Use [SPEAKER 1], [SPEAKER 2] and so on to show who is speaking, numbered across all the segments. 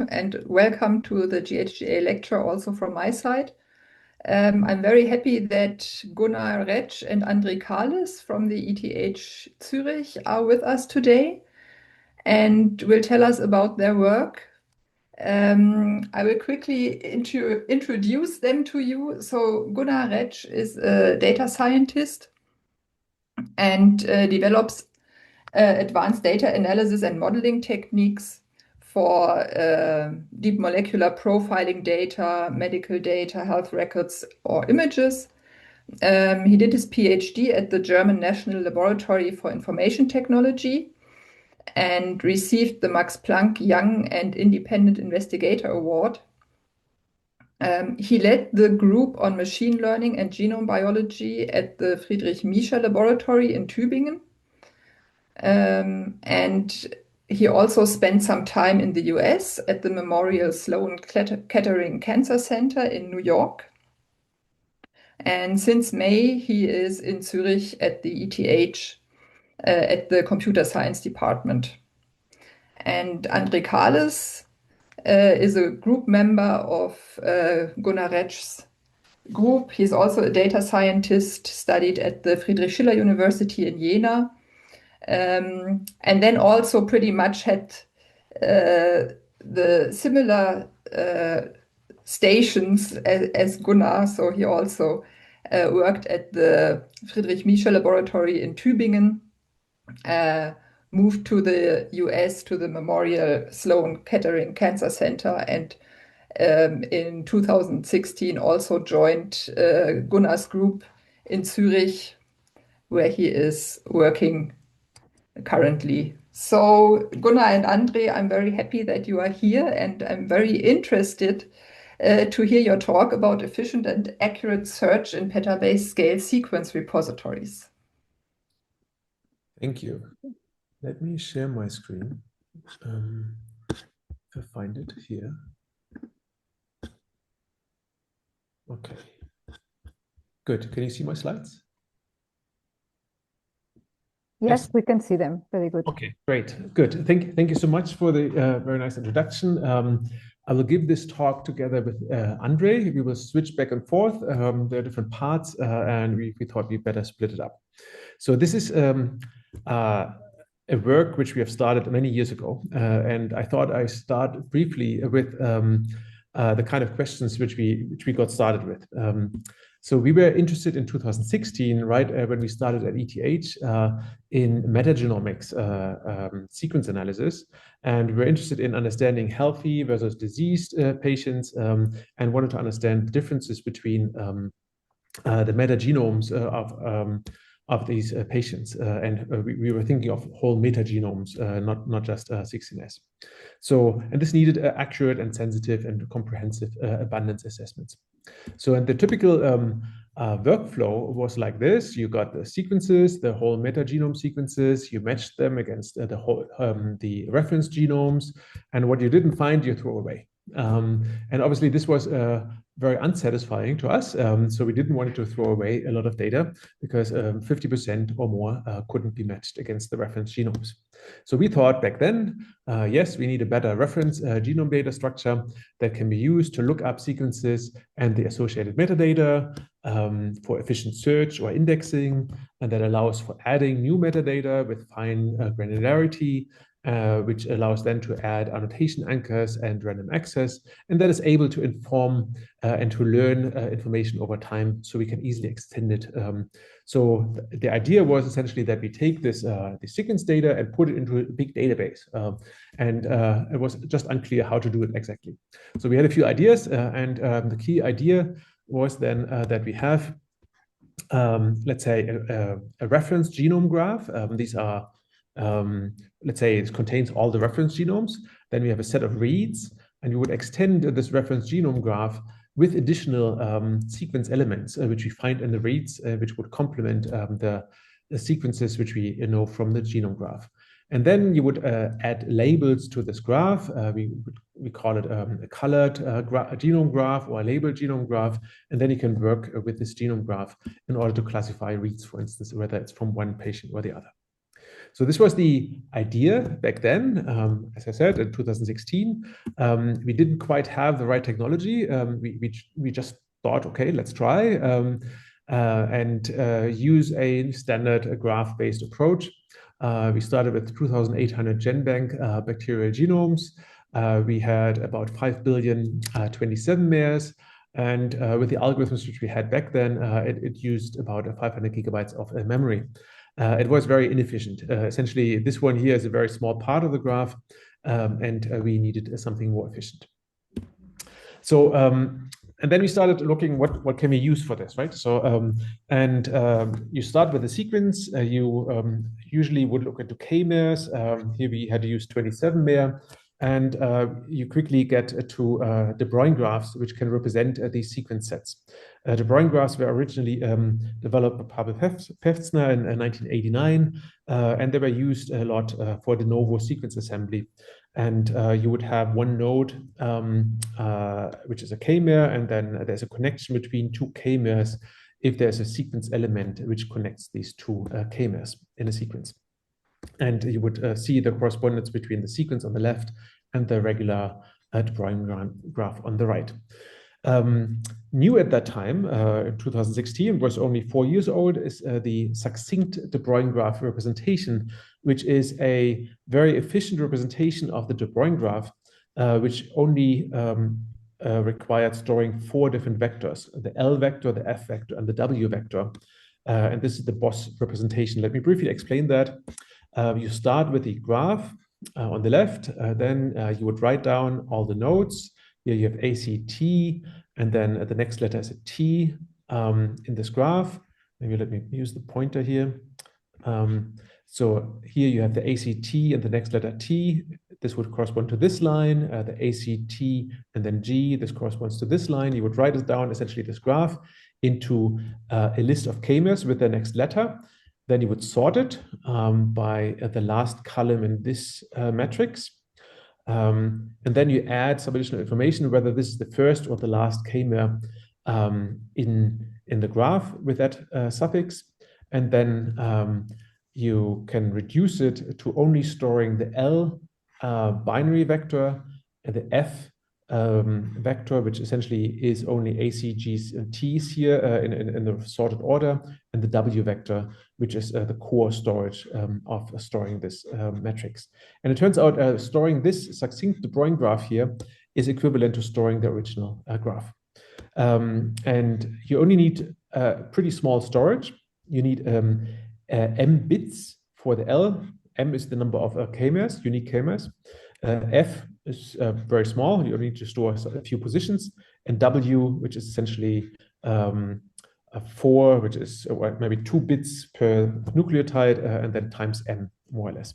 [SPEAKER 1] and welcome to the GHGA lecture also from my side. I'm very happy that Gunnar Rätsch and André Kahles from the ETH Zurich are with us today and will tell us about their work. I will quickly introduce them to you. So Gunnar Rätsch is a data scientist and develops advanced data analysis and modeling techniques for deep molecular profiling data, medical data, health records, or images. He did his PhD at the German National Laboratory for Information Technology and received the Max Planck Young and Independent Investigator Award. He led the group on machine learning and genome biology at the Friedrich Miescher Laboratory in Tübingen. And he also spent some time in the US at the Memorial Sloan Kettering Cancer Center in New York. And since May, he is in Zurich at the ETH at the computer science department. And André Kahles is a group member of Gunnar Rätsch's group. He's also a data scientist, studied at the Friedrich Schiller University in Jena. And then also pretty much had the similar stations as Gunnar. So he also worked at the Friedrich Miescher Laboratory in Tübingen, moved to the US to the Memorial Sloan Kettering Cancer Center, and in 2016 also joined Gunnar's group in Zurich, where he is working currently. So Gunnar and André, I'm very happy that you are here, and I'm very interested to hear your talk about efficient and accurate search in petabase-scale sequence repositories.
[SPEAKER 2] Thank you. Let me share my screen. If I find it here. Okay. Good. Can you see my slides?
[SPEAKER 3] Yes, we can see them. Very good.
[SPEAKER 2] Okay, great. Good. Thank you so much for the very nice introduction. I will give this talk together with André. We will switch back and forth. There are different parts, and we thought we'd better split it up. So this is a work which we have started many years ago, and I thought I start briefly with the kind of questions which we got started with. So we were interested in 2016, right, when we started at ETH in metagenomics sequence analysis, and we're interested in understanding healthy versus diseased patients, and wanted to understand the differences between the metagenomes of these patients, and we were thinking of whole metagenomes, not just 16S. So, and this needed accurate and sensitive and comprehensive abundance assessments. So, and the typical workflow was like this: you got the sequences, the whole metagenome sequences, you matched them against the reference genomes, and what you didn't find, you throw away. And obviously, this was very unsatisfying to us. So we didn't want to throw away a lot of data because 50% or more couldn't be matched against the reference genomes. So we thought back then, yes, we need a better reference genome data structure that can be used to look up sequences and the associated metadata for efficient search or indexing, and that allows for adding new metadata with fine granularity, which allows then to add annotation anchors and random access, and that is able to inform and to learn information over time, so we can easily extend it. So the idea was essentially that we take this the sequence data and put it into a big database, and it was just unclear how to do it exactly. So we had a few ideas, and the key idea was then that we have, let's say, a reference genome graph. These are let's say it contains all the reference genomes. Then we have a set of reads, and you would extend this reference genome graph with additional sequence elements, which we find in the reads, which would complement the sequences which we know from the genome graph. And then you would add labels to this graph. We call it a colored genome graph or a labeled genome graph. And then you can work with this genome graph in order to classify reads, for instance, whether it's from one patient or the other. So this was the idea back then. As I said, in 2016, we didn't quite have the right technology. We just thought, okay, let's try and use a standard graph-based approach. We started with 2,800 GenBank bacterial genomes. We had about 5 billion 27 mares. And with the algorithms which we had back then, it used about 500 gigabytes of memory. It was very inefficient. Essentially, this one here is a very small part of the graph, and we needed something more efficient. So, and then we started looking what can we use for this, right? So, you start with a sequence. You usually would look into k-mares. Here we had to use 27-mare. And you quickly get to De Bruijn graphs, which can represent these sequence sets. De Bruijn graphs were originally developed by Pavel Pevzner in 1989, and they were used a lot for de novo sequence assembly. And you would have one node, which is a k-mare, and then there's a connection between two k-mares if there's a sequence element which connects these two k-mares in a sequence. And you would see the correspondence between the sequence on the left and the regular De Bruijn graph on the right. New at that time, in 2016, was only 4 years old, is the succinct De Bruijn graph representation, which is a very efficient representation of the De Bruijn graph, which only required storing 4 different vectors: the L vector, the F vector, and the W vector. And this is the BOSS representation. Let me briefly explain that. You start with the graph on the left, then you would write down all the nodes. Here you have ACT, and then the next letter is a T in this graph. Maybe let me use the pointer here. So here you have the ACT and the next letter T. This would correspond to this line, the ACT and then G. This corresponds to this line. You would write it down, essentially this graph, into a list of k-mares with the next letter. Then you would sort it by the last column in this matrix. And then you add some additional information, whether this is the first or the last k-mare in the graph with that suffix. And then you can reduce it to only storing the L binary vector and the F vector, which essentially is only ACGs and Ts here in the sorted order, and the W vector, which is the core storage of storing this matrix. And it turns out storing this succinct De Bruijn graph here is equivalent to storing the original graph. And you only need pretty small storage. You need M bits for the L. M is the number of k-mares, unique k-mares. F is very small. You only need to store a few positions. And W, which is essentially 4, which is maybe 2 bits per nucleotide, and then times n, more or less.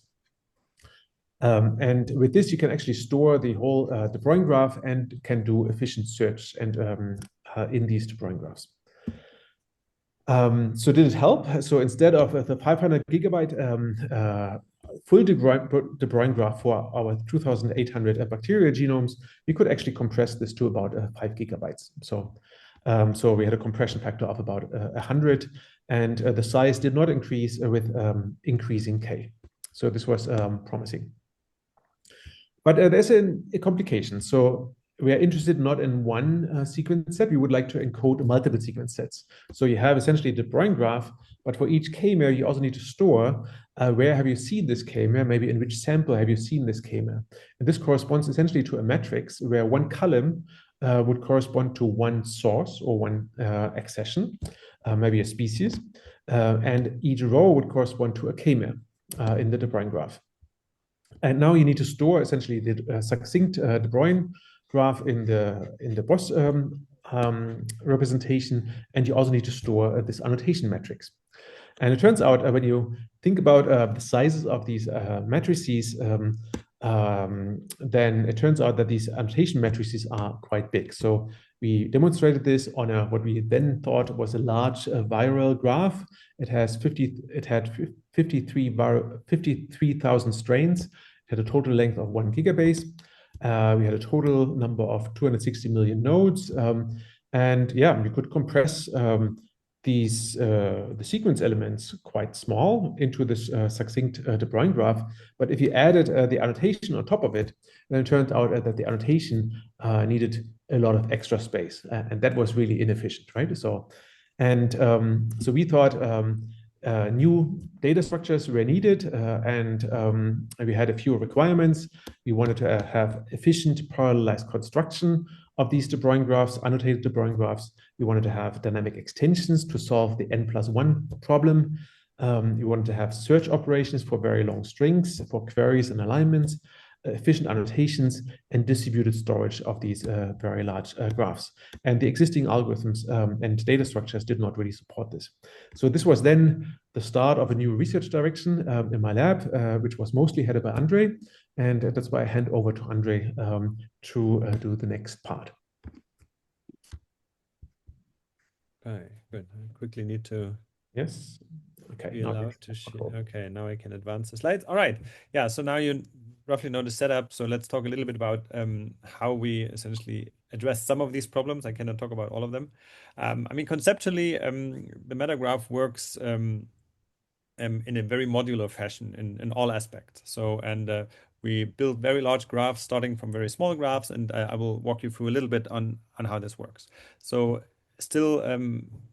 [SPEAKER 2] And with this, you can actually store the whole De Bruijn graph and can do efficient search and in these De Bruijn graphs. So did it help? So instead of the 500 gigabyte full De Bruijn graph for our 2,800 bacterial genomes, we could actually compress this to about 5 gigabytes. So we had a compression factor of about 100, and the size did not increase with increasing K. So this was promising. But there's a complication. So we are interested not in one sequence set. We would like to encode multiple sequence sets. So you have essentially the De Bruijn graph, but for each k-mare, you also need to store where have you seen this k-mare, maybe in which sample have you seen this k-mare. And this corresponds essentially to a matrix where one column would correspond to one source or one accession, maybe a species, and each row would correspond to a k-mare in the De Bruijn graph. And now you need to store essentially the succinct De Bruijn graph in the BOSS representation, and you also need to store this annotation matrix. And it turns out when you think about the sizes of these matrices, then it turns out that these annotation matrices are quite big. So we demonstrated this on what we then thought was a large viral graph. It had 53,000 strains. It had a total length of 1 gigabase. We had a total number of 260 million nodes. And yeah, we could compress the sequence elements quite small into this succinct de Bruijn graph. But if you added the annotation on top of it, then it turned out that the annotation needed a lot of extra space, and that was really inefficient, right? So we thought new data structures were needed, and we had a few requirements. We wanted to have efficient parallelized construction of these de Bruijn graphs, annotated de Bruijn graphs. We wanted to have dynamic extensions to solve the n+1 problem. We wanted to have search operations for very long strings, for queries and alignments, efficient annotations, and distributed storage of these very large graphs. And the existing algorithms and data structures did not really support this. So this was then the start of a new research direction in my lab, which was mostly headed by André. And that's why I hand over to André to do the next part.
[SPEAKER 4] Okay, good. I quickly need to
[SPEAKER 2] Yes. Okay.
[SPEAKER 4] be allowed to share. Okay, now I can advance the slides. All right. Yeah, so now you roughly know the setup. So let's talk a little bit about how we essentially address some of these problems. I cannot talk about all of them. I mean, conceptually, the metagraph works in a very modular fashion in all aspects. So, and we build very large graphs starting from very small graphs, and I will walk you through a little bit on how this works. So still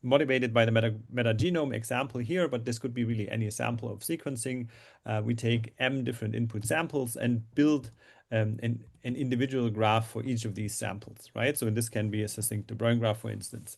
[SPEAKER 4] motivated by the metagenome example here, but this could be really any sample of sequencing. We take m different input samples and build an individual graph for each of these samples, right? So this can be a succinct de Bruijn graph, for instance.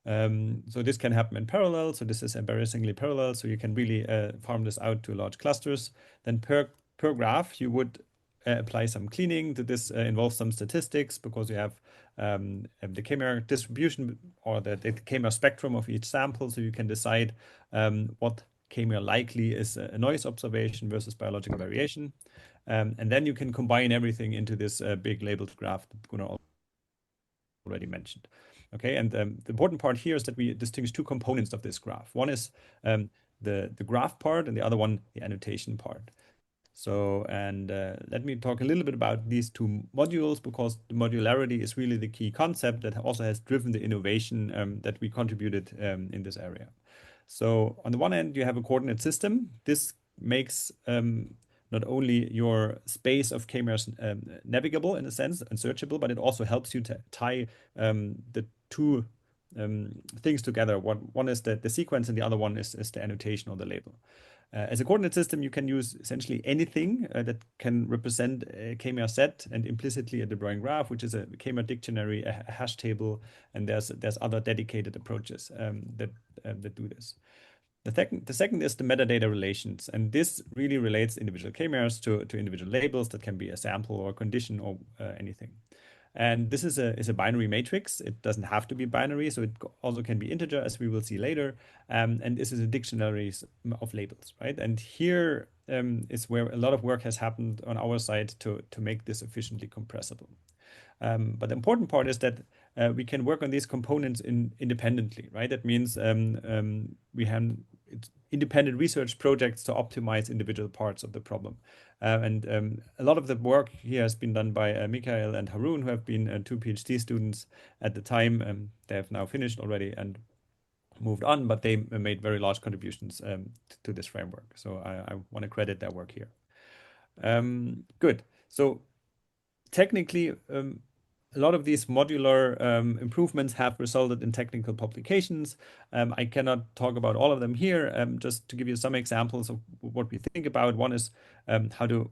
[SPEAKER 4] So this can happen in parallel. So this is embarrassingly parallel. So you can really farm this out to large clusters. Then per graph, you would apply some cleaning. This involves some statistics because you have the k-mer distribution or the k-mer spectrum of each sample. So you can decide what k-mer likely is a noise observation versus biological variation. And then you can combine everything into this big labeled graph that Gunnar already mentioned. Okay, and the important part here is that we distinguish two components of this graph. One is the graph part, and the other one, the annotation part. So, and let me talk a little bit about these two modules, because the modularity is really the key concept that also has driven the innovation that we contributed in this area. So on the one hand, you have a coordinate system. This makes not only your space of k-mers navigable in a sense and searchable, but it also helps you to tie the two things together. One is the sequence and the other one is the annotation or the label. As a coordinate system, you can use essentially anything that can represent a k-mer set and implicitly a de Bruijn graph, which is a k-mer dictionary, a hash table, and there's other dedicated approaches that do this. The second is the metadata relations, and this really relates individual k-mers to individual labels that can be a sample or a condition or anything. And this is a binary matrix. It doesn't have to be binary, so it also can be integer, as we will see later. And this is a dictionary of labels, right? And here is where a lot of work has happened on our side to make this efficiently compressible. But the important part is that we can work on these components independently, right? That means we have independent research projects to optimize individual parts of the problem. And a lot of the work here has been done by Michael and Haroon, who have been two PhD students at the time. They have now finished already and moved on, but they made very large contributions to this framework. So I want to credit their work here. Good. So technically, a lot of these modular improvements have resulted in technical publications. I cannot talk about all of them here, just to give you some examples of what we think about. One is how to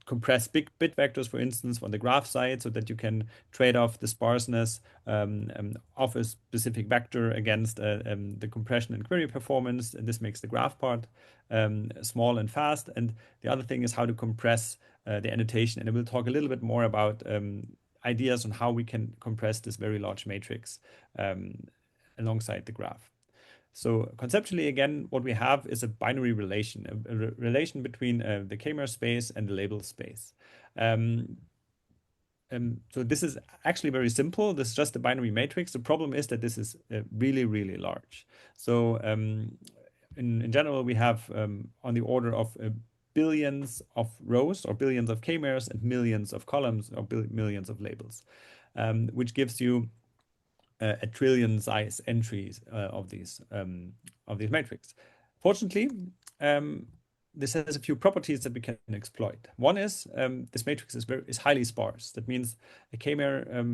[SPEAKER 4] compress big bit vectors, for instance, on the graph side, so that you can trade off the sparseness of a specific vector against the compression and query performance. And this makes the graph part small and fast. And the other thing is how to compress the annotation. And we'll talk a little bit more about ideas on how we can compress this very large matrix alongside the graph. So conceptually, again, what we have is a binary relation, a relation between the k-mer space and the label space. So this is actually very simple. This is just a binary matrix. The problem is that this is really, really large. So in general, we have on the order of billions of rows or billions of k-mers and millions of columns or millions of labels, which gives you a trillion size entries of these matrix. Fortunately, this has a few properties that we can exploit. One is this matrix is highly sparse. That means a k-mer,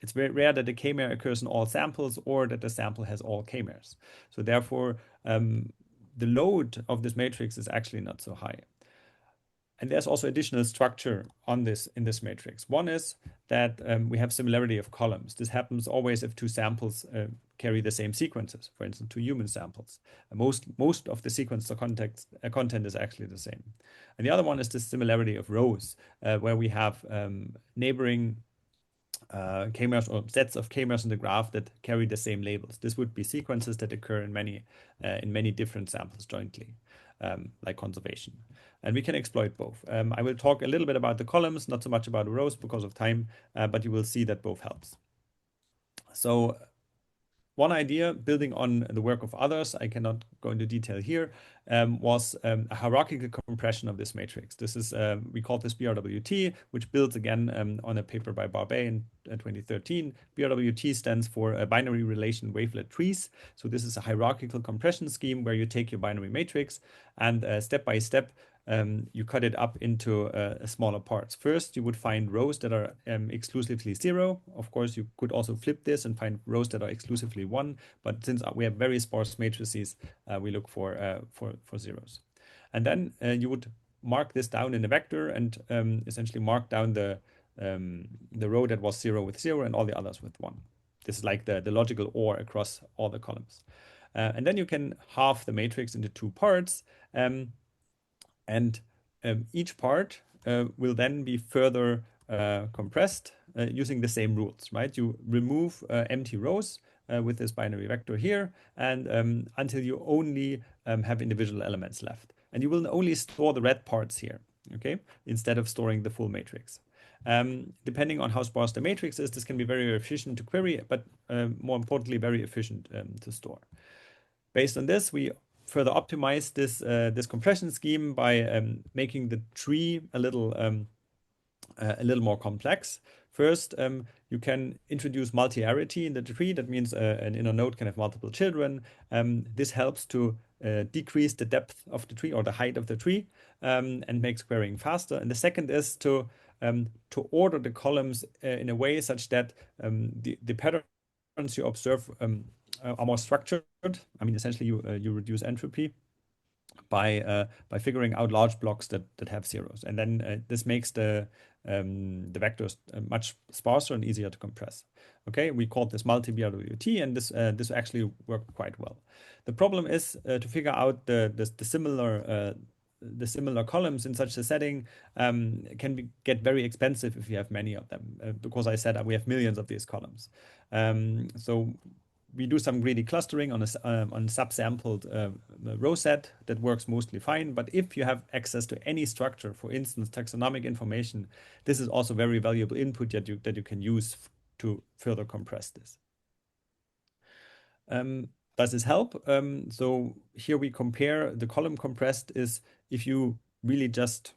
[SPEAKER 4] it's very rare that a k-mer occurs in all samples or that the sample has all k-mers. So therefore, the load of this matrix is actually not so high. And there's also additional structure on this in this matrix. One is that we have similarity of columns. This happens always if two samples carry the same sequences. For instance, two human samples. Most of the sequence content is actually the same. And the other one is the similarity of rows, where we have neighboring k-mers or sets of k-mers in the graph that carry the same labels. This would be sequences that occur in many different samples jointly, like conservation. And we can exploit both. I will talk a little bit about the columns, not so much about the rows because of time, but you will see that both helps. So one idea, building on the work of others, I cannot go into detail here, was a hierarchical compression of this matrix. This is, we call this BRWT, which builds again on a paper by Barbet in 2013. BRWT stands for binary relation wavelet trees. So this is a hierarchical compression scheme where you take your binary matrix and step by step, you cut it up into smaller parts. First, you would find rows that are exclusively 0. Of course, you could also flip this and find rows that are exclusively 1. But since we have very sparse matrices, we look for zeros. And then you would mark this down in a vector and essentially mark down the row that was 0 with 0 and all the others with 1. This is like the logical OR across all the columns. And then you can halve the matrix into 2 parts. And each part will then be further compressed using the same rules, right? You remove empty rows with this binary vector here, and until you only have individual elements left. And you will only store the red parts here, okay? Instead of storing the full matrix. Depending on how sparse the matrix is, this can be very efficient to query, but more importantly, very efficient to store. Based on this, we further optimize this compression scheme by making the tree a little more complex. First, you can introduce multi-arity in the tree. That means an inner node can have multiple children. This helps to decrease the depth of the tree or the height of the tree and makes querying faster. And the second is to order the columns in a way such that the patterns you observe are more structured. I mean, essentially, you reduce entropy by figuring out large blocks that have zeros, and then this makes the vectors much sparser and easier to compress. Okay, we call this multi-BRWT, and this actually worked quite well. The problem is to figure out the similar columns in such a setting can get very expensive if you have many of them, because I said we have millions of these columns. So we do some greedy clustering on subsampled row set that works mostly fine. But if you have access to any structure, for instance, taxonomic information, this is also very valuable input that you can use to further compress this. Does this help? So here we compare the column compressed is if you really just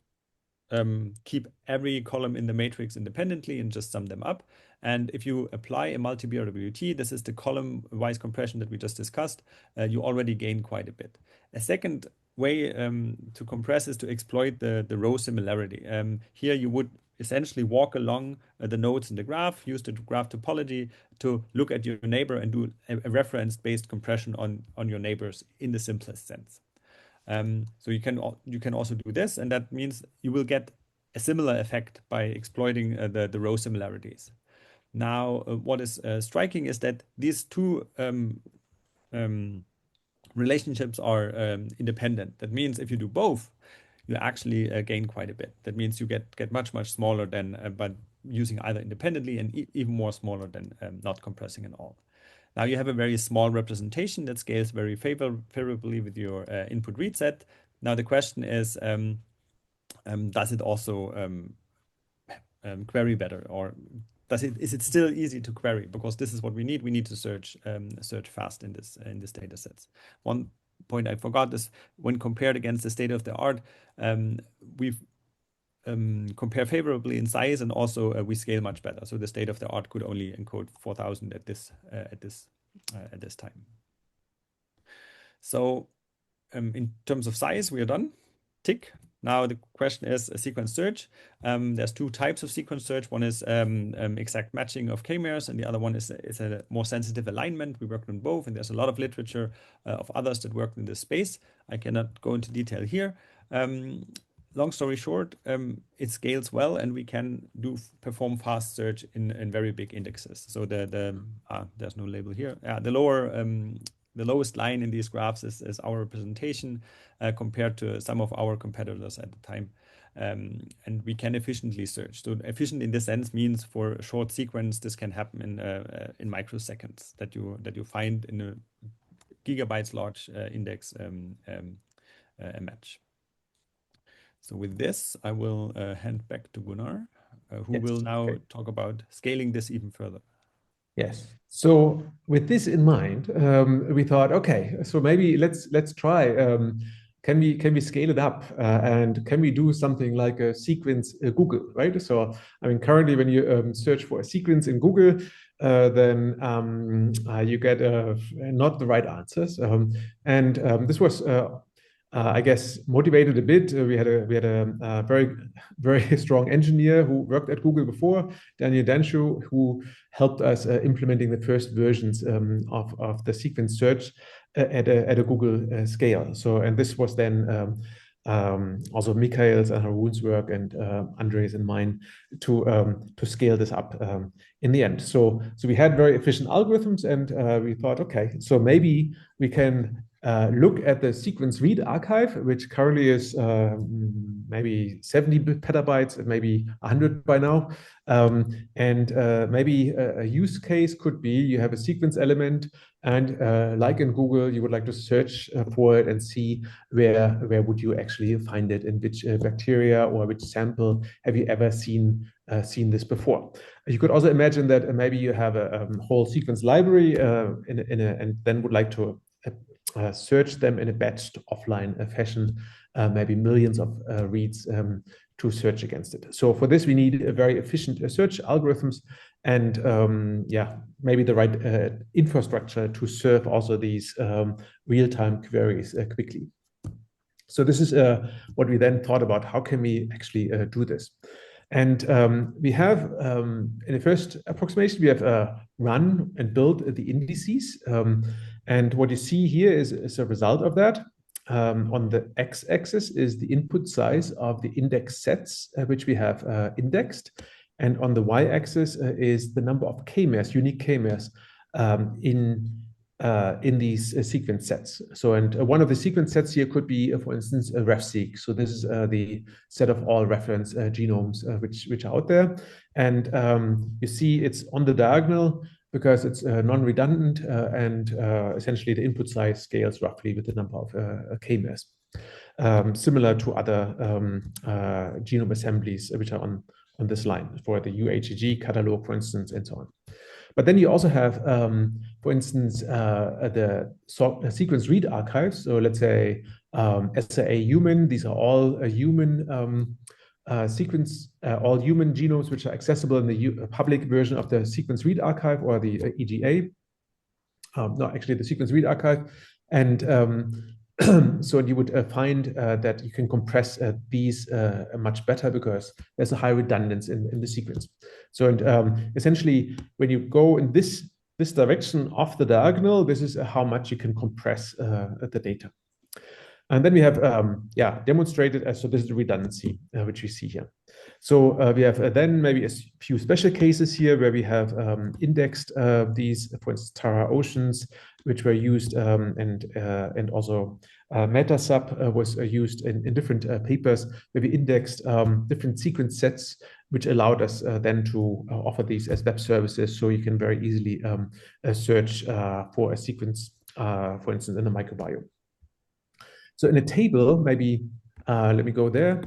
[SPEAKER 4] keep every column in the matrix independently and just sum them up. And if you apply a multi-BRWT, this is the column-wise compression that we just discussed, you already gain quite a bit. A second way to compress is to exploit the row similarity. Here you would essentially walk along the nodes in the graph, use the graph topology to look at your neighbor and do a reference-based compression on your neighbors in the simplest sense. So you can also do this, and that means you will get a similar effect by exploiting the row similarities. Now, what is striking is that these two relationships are independent. That means if you do both, you actually gain quite a bit. That means you get much smaller than but using either independently and even more smaller than not compressing at all. Now you have a very small representation that scales very favorably with your input read set. Now the question is, does it also query better, or is it still easy to query? Because this is what we need. We need to search fast in this data sets. One point I forgot is when compared against the state of the art, we've compare favorably in size, and also we scale much better. So the state of the art could only encode 4,000 at this time. So in terms of size, we are done. Tick. Now the question is a sequence search. There's two types of sequence search. One is exact matching of k-mers, and the other one is a more sensitive alignment. We worked on both, and there's a lot of literature of others that worked in this space. I cannot go into detail here. Long story short, it scales well, and we can perform fast search in very big indexes. So there's no label here. The lowest line in these graphs is our representation compared to some of our competitors at the time. And we can efficiently search. So efficient in this sense means for a short sequence, this can happen in microseconds, that you find in a gigabytes large index a match. So with this, I will hand back to Gunnar, who will now talk about scaling this even further.
[SPEAKER 2] Yes. So with this in mind, we thought, okay, so maybe let's try. Can we scale it up, and can we do something like a sequence Google, right? So I mean, currently when you search for a sequence in Google, then you get not the right answers, and this was. I guess motivated a bit. We had a very strong engineer who worked at Google before, Daniel Danshu, who helped us implementing the first versions of the sequence search at a Google scale. So, and this was then also Michael's and Haroon's work and Andre's and mine to scale this up in the end. So we had very efficient algorithms, and we thought, okay, so maybe we can look at the sequence read archive, which currently is maybe 70 petabytes, maybe 100 by now. And maybe a use case could be you have a sequence element, and like in Google, you would like to search for it and see where would you actually find it, in which bacteria or which sample have you ever seen this before. You could also imagine that maybe you have a whole sequence library and then would like to search them in a batched offline fashion, maybe millions of reads to search against it. So for this, we need a very efficient search algorithms and maybe the right infrastructure to serve also these real-time queries quickly. So this is what we then thought about. How can we actually do this? And we have, in the first approximation, we have run and built the indices. And what you see here is a result of that. On the x-axis is the input size of the index sets, which we have indexed. And on the y-axis is the number of k-mers, unique k-mers in these sequence sets. So, and one of the sequence sets here could be, for instance, a RefSeq. So this is the set of all reference genomes which are out there. And you see it's on the diagonal because it's non-redundant and essentially the input size scales roughly with the number of k-mers. Similar to other genome assemblies which are on this line for the UHEG catalog, for instance, and so on. But then you also have, for instance, the sequence read archives. So let's say SAA human, these are all human all human genomes which are accessible in the public version of the sequence read archive or the EGA. No, actually the sequence read archive. And so you would find that you can compress these much better because there's a high redundancy in the sequence. So and essentially, when you go in this direction of the diagonal, this is how much you can compress the data. And then we have demonstrated, so this is the redundancy which we see here. So we have then maybe a few special cases here where we have indexed these, for instance, Tara Oceans, which were used, and also MetaSub was used in different papers where we indexed different sequence sets, which allowed us then to offer these as web services, so you can very easily search for a sequence, for instance, in the microbiome. So in a table, maybe let me go there.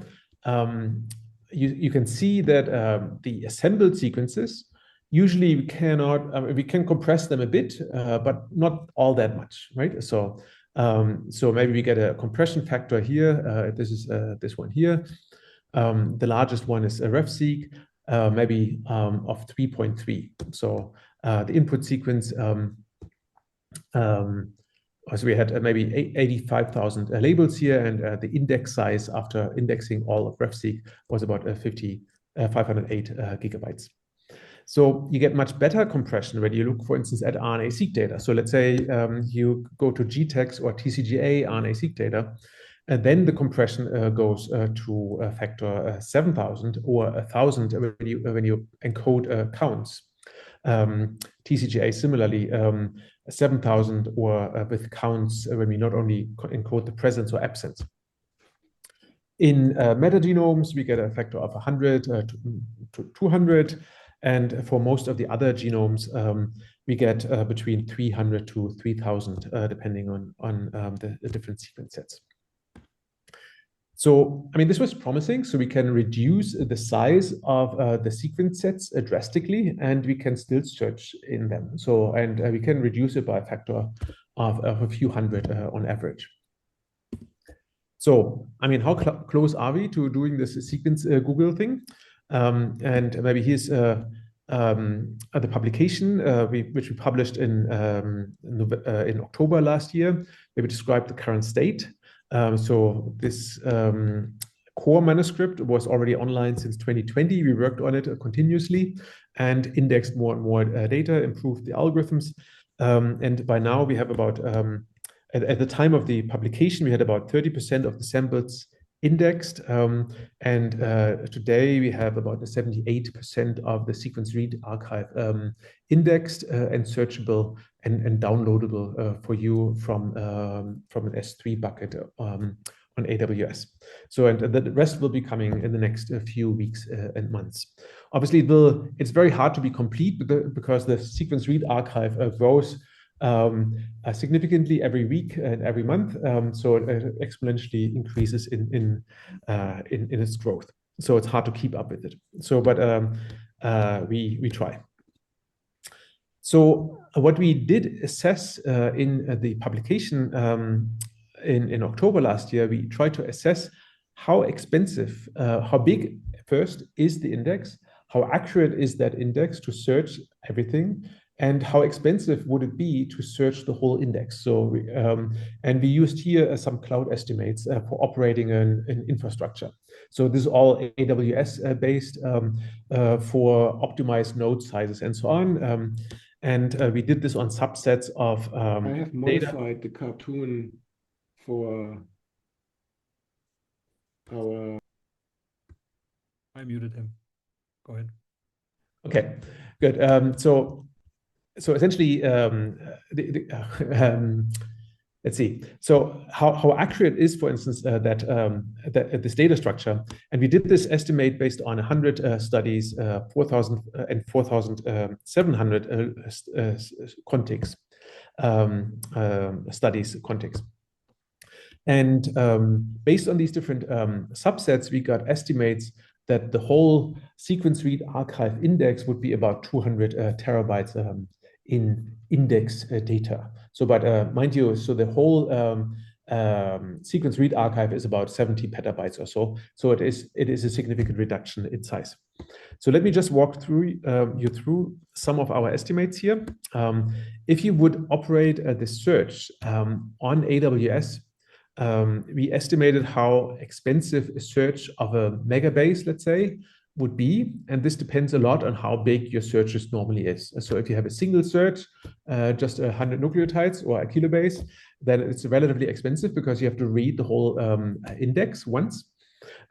[SPEAKER 2] You can see that the assembled sequences, usually we cannot, we can compress them a bit, but not all that much, right? So maybe we get a compression factor here. This is this one here. The largest one is a RefSeq, maybe of 3.3. So the input sequence, so we had maybe 85,000 labels here, and the index size after indexing all of RefSeq was about 508 gigabytes. So you get much better compression when you look, for instance, at RNA-seq data. So let's say you go to GTEx or TCGA RNA-seq data, and then the compression goes to a factor 7,000 or 1,000 when you encode counts. TCGA similarly 7,000 or with counts when we not only encode the presence or absence. In metagenomes, we get a factor of 100 to 200. And for most of the other genomes, we get between 300 to 3,000, depending on the different sequence sets. So, I mean, this was promising. So we can reduce the size of the sequence sets drastically, and we can still search in them. So, and we can reduce it by a factor of a few hundred on average. So, I mean, how close are we to doing this sequence Google thing? And maybe here's the publication which we published in October last year, where we described the current state. So this core manuscript was already online since 2020. We worked on it continuously and indexed more and more data, improved the algorithms. And by now we have about, at the time of the publication, we had about 30% of the samples indexed. And today we have about 78% of the sequence read archive indexed and searchable and downloadable for you from an S3 bucket on AWS. So, and the rest will be coming in the next few weeks and months. Obviously, it's very hard to be complete because the sequence read archive grows significantly every week and every month, so it exponentially increases in its growth. So it's hard to keep up with it. So, but we try. So what we did assess in the publication in October last year, we tried to assess how expensive, how big first is the index, how accurate is that index to search everything, and how expensive would it be to search the whole index. So, and we used here some cloud estimates for operating an infrastructure. So this is all AWS based for optimized node sizes and so on. And we did this on subsets of
[SPEAKER 5] I have modified
[SPEAKER 2] data.
[SPEAKER 5] the cartoon for our...
[SPEAKER 4] I muted him. Go ahead.
[SPEAKER 2] Okay, good. So essentially, let's see. So how accurate is, for instance, that this data structure? And we did this estimate based on 100 studies, 4,000 and 4,700 contigs, studies contigs. And based on these different subsets, we got estimates that the whole sequence read archive index would be about 200 terabytes in index data. So, but mind you, so the whole sequence read archive is about 70 petabytes or so. So it is a significant reduction in size. So let me just walk through you through some of our estimates here. If you would operate the search on AWS, we estimated how expensive a search of a megabase, let's say, would be, and this depends a lot on how big your searches normally is. So if you have a single search, just 100 nucleotides or a kilobase, then it's relatively expensive because you have to read the whole index once.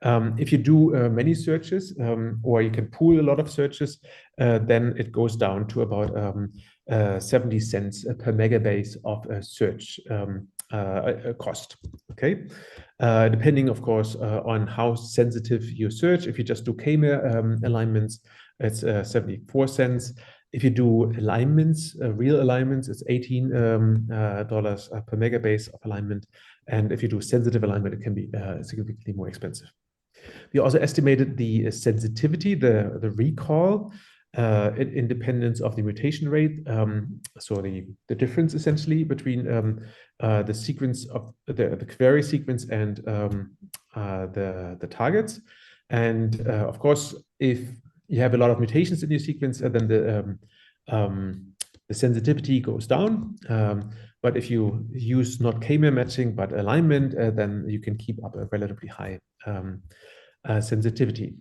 [SPEAKER 2] If you do many searches, or you can pool a lot of searches, then it goes down to about 70 cents per megabase of a search cost. Okay, depending, of course, on how sensitive you search. If you just do k-mer alignments, it's 74 cents. If you do alignments, real alignments, it's $18 per megabase of alignment. And if you do sensitive alignment, it can be significantly more expensive. We also estimated the sensitivity, the recall, independence of the mutation rate. So the difference essentially between the sequence of the query sequence and the targets. And of course, if you have a lot of mutations in your sequence, then the sensitivity goes down. But if you use not k-mer matching, but alignment, then you can keep up a relatively high sensitivity.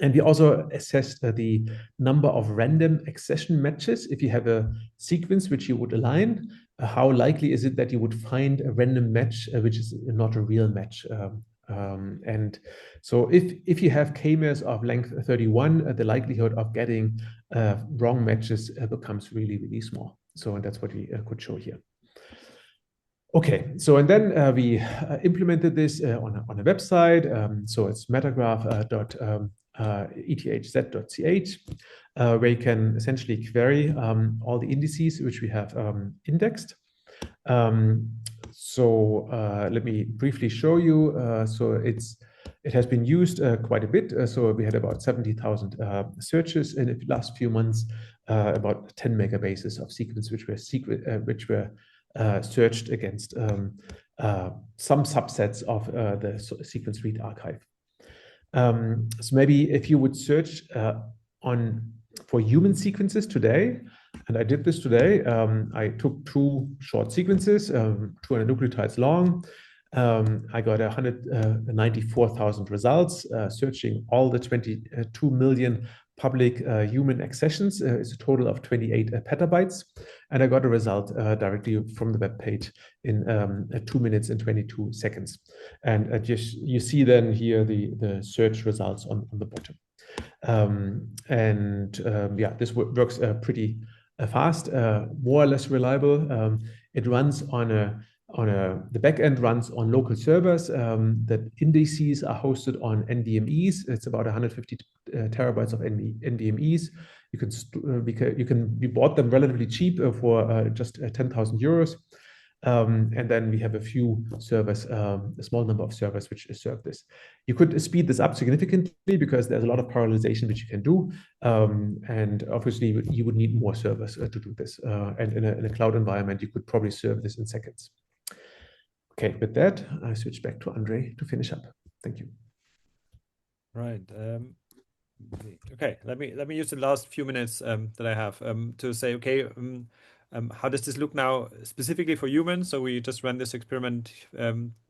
[SPEAKER 2] And we also assessed the number of random accession matches. If you have a sequence which you would align, how likely is it that you would find a random match which is not a real match? And so if you have k-mers of length 31, the likelihood of getting wrong matches becomes really, really small. So and that's what we could show here. Okay, so and then we implemented this on a website. So it's metagraph.ethz.ch, where you can essentially query all the indices which we have indexed. Let me briefly show you. It has been used quite a bit. So we had about 70,000 searches in the last few months, about 10 megabases of sequence which were searched against some subsets of the sequence read archive. So maybe if you would search for human sequences today, and I did this today, I took 2 short sequences, 200 nucleotides long. I got 194,000 results, searching all the 22 million public human accessions. It's a total of 28 petabytes. And I got a result directly from the web page in 2 minutes and 22 seconds. And you see then here the search results on the bottom. Yeah, this works pretty fast, more or less reliable. It runs the backend runs on local servers. The indices are hosted on NVMEs. It's about 150 terabytes of NVMEs. We bought them relatively cheap for just 10,000 euros. And then we have a few servers, a small number of servers which serve this. You could speed this up significantly because there's a lot of parallelization which you can do. And obviously you would need more servers to do this. And in a cloud environment, you could probably serve this in seconds. Okay, with that, I switch back to André to finish up. Thank you.
[SPEAKER 4] Right. Okay, let me use the last few minutes that I have to say, okay, how does this look now specifically for humans? So we just ran this experiment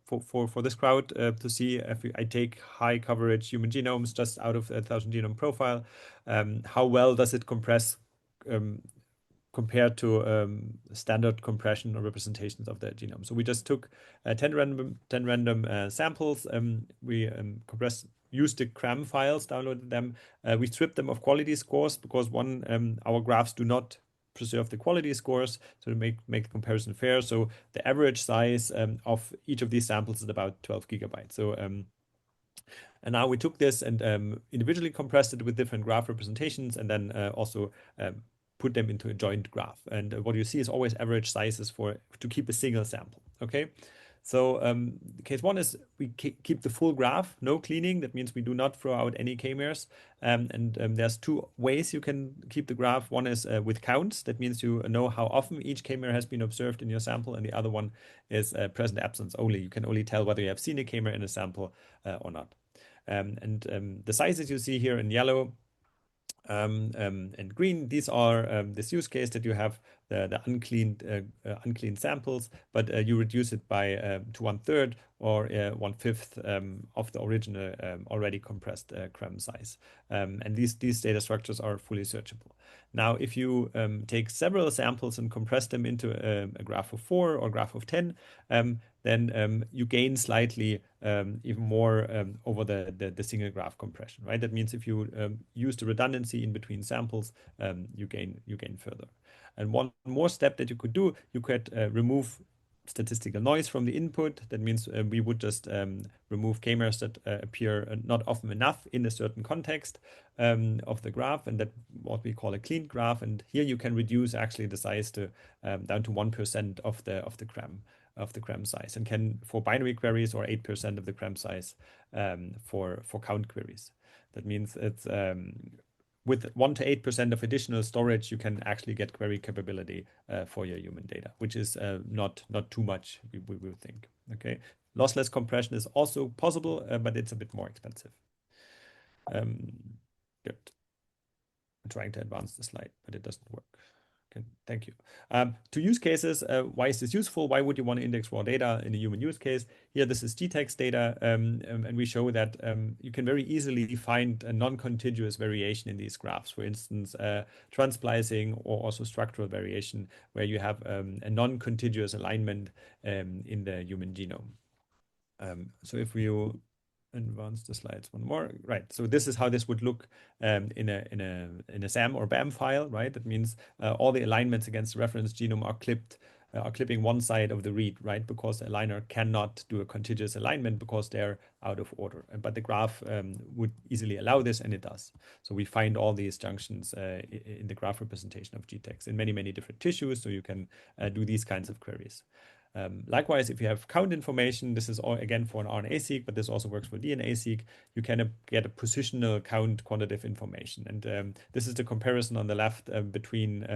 [SPEAKER 4] for this crowd to see if I take high coverage human genomes just out of a 1,000 genome profile, how well does it compress compared to standard compression or representations of the genome. So we just took 10 random samples. We used the CRAM files, downloaded them. We stripped them of quality scores because our graphs do not preserve the quality scores, so to make the comparison fair. So the average size of each of these samples is about 12 gigabytes. So and now we took this and individually compressed it with different graph representations, and then also put them into a joint graph. And what you see is always average sizes to keep a single sample. Okay. So case 1 is we keep the full graph, no cleaning. That means we do not throw out any k-mers. And there's 2 ways you can keep the graph. One is with counts. That means you know how often each k-mer has been observed in your sample. And the other one is present absence only. You can only tell whether you have seen a k-mer in a sample or not. The sizes you see here in yellow and green, these are this use case that you have the uncleaned samples, but you reduce it by to 1/3 or 1/5 of the original already compressed CRAM size. And these data structures are fully searchable. Now, if you take several samples and compress them into a graph of 4 or graph of 10, then you gain slightly even more over the single graph compression, right? That means if you use the redundancy in between samples, you gain further. And one more step that you could do, you could remove statistical noise from the input. That means we would just remove k-mers that appear not often enough in a certain context of the graph, and that what we call a cleaned graph. And here you can reduce actually the size to down to 1% of the CRAM size, and can for binary queries, or 8% of the CRAM size for count queries. That means it's with 1 to 8% of additional storage, you can actually get query capability for your human data, which is not too much, we would think. Okay, lossless compression is also possible, but it's a bit more expensive. Good. I'm trying to advance the slide, but it doesn't work. Okay, thank you. To use cases, why is this useful? Why would you want to index raw data in a human use case? Here, this is GTEx data, and we show that you can very easily find a non-contiguous variation in these graphs. For instance, transplicing or also structural variation, where you have a non-contiguous alignment in the human genome. So if you advance the slides one more, right? So this is how this would look in a SAM or BAM file, right? That means all the alignments against the reference genome are clipping one side of the read, right? Because the aligner cannot do a contiguous alignment because they're out of order. But the graph would easily allow this, and it does. So we find all these junctions in the graph representation of GTEx in many, many different tissues. So you can do these kinds of queries. Likewise, if you have count information, this is all again for an RNA-seq, but this also works for DNA-seq. You can get a positional count quantitative information. And this is the comparison on the left between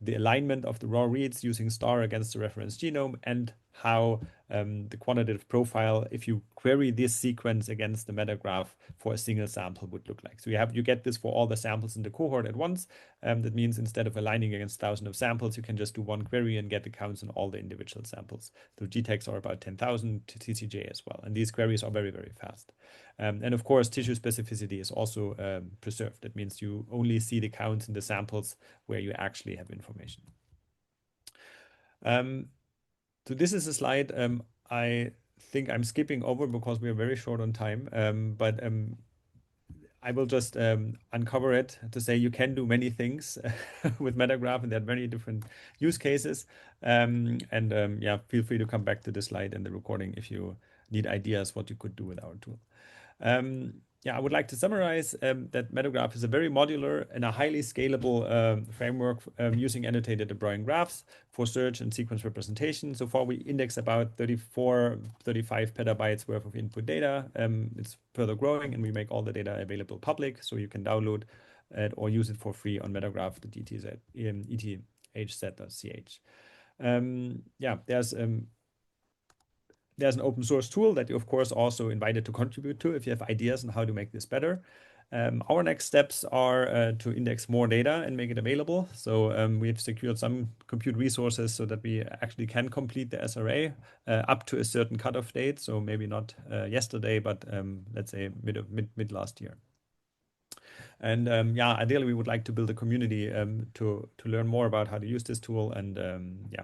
[SPEAKER 4] the alignment of the raw reads using star against the reference genome and how the quantitative profile, if you query this sequence against the metagraph for a single sample, would look like. So you get this for all the samples in the cohort at once. That means instead of aligning against thousands of samples, you can just do one query and get the counts on all the individual samples. So GTEx are about 10,000, TCJ as well. And these queries are very, very fast. And of course, tissue specificity is also preserved. That means you only see the counts in the samples where you actually have information. So this is a slide I think I'm skipping over because we are very short on time. But I will just uncover it to say you can do many things with Metagraph, and there are many different use cases. Yeah, feel free to come back to this slide and the recording if you need ideas what you could do with our tool. Yeah, I would like to summarize that Metagraph is a very modular and a highly scalable framework using annotated De Bruijn graphs for search and sequence representation. So far, we index about 35 petabytes worth of input data. It's further growing, and we make all the data available public, so you can download it or use it for free on metagraph.ethz.ch. Yeah, there's an open source tool that you, of course, also invited to contribute to if you have ideas on how to make this better. Our next steps are to index more data and make it available. So we've secured some compute resources so that we actually can complete the SRA up to a certain cutoff date. So maybe not yesterday, but let's say mid last year. And yeah, ideally, we would like to build a community to learn more about how to use this tool and yeah,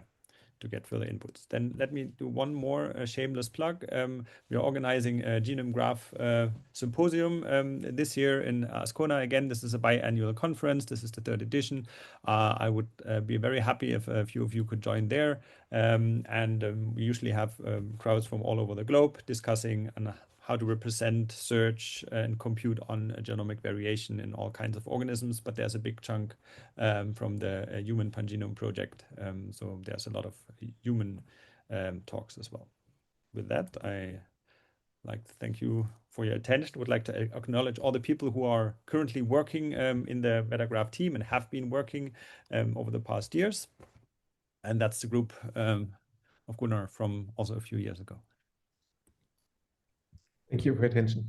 [SPEAKER 4] to get further inputs. Then let me do one more shameless plug. We are organizing a Genome Graph Symposium this year in Ascona. Again, this is a biannual conference. This is the 3rd edition. I would be very happy if a few of you could join there. We usually have crowds from all over the globe discussing how to represent, search, and compute on a genomic variation in all kinds of organisms. But there's a big chunk from the Human Pangenome Project. So there's a lot of human talks as well. With that, I like to thank you for your attention. Would like to acknowledge all the people who are currently working in the Metagraph team and have been working over the past years. And that's the group of Gunnar from also a few years ago.
[SPEAKER 2] Thank you for your attention.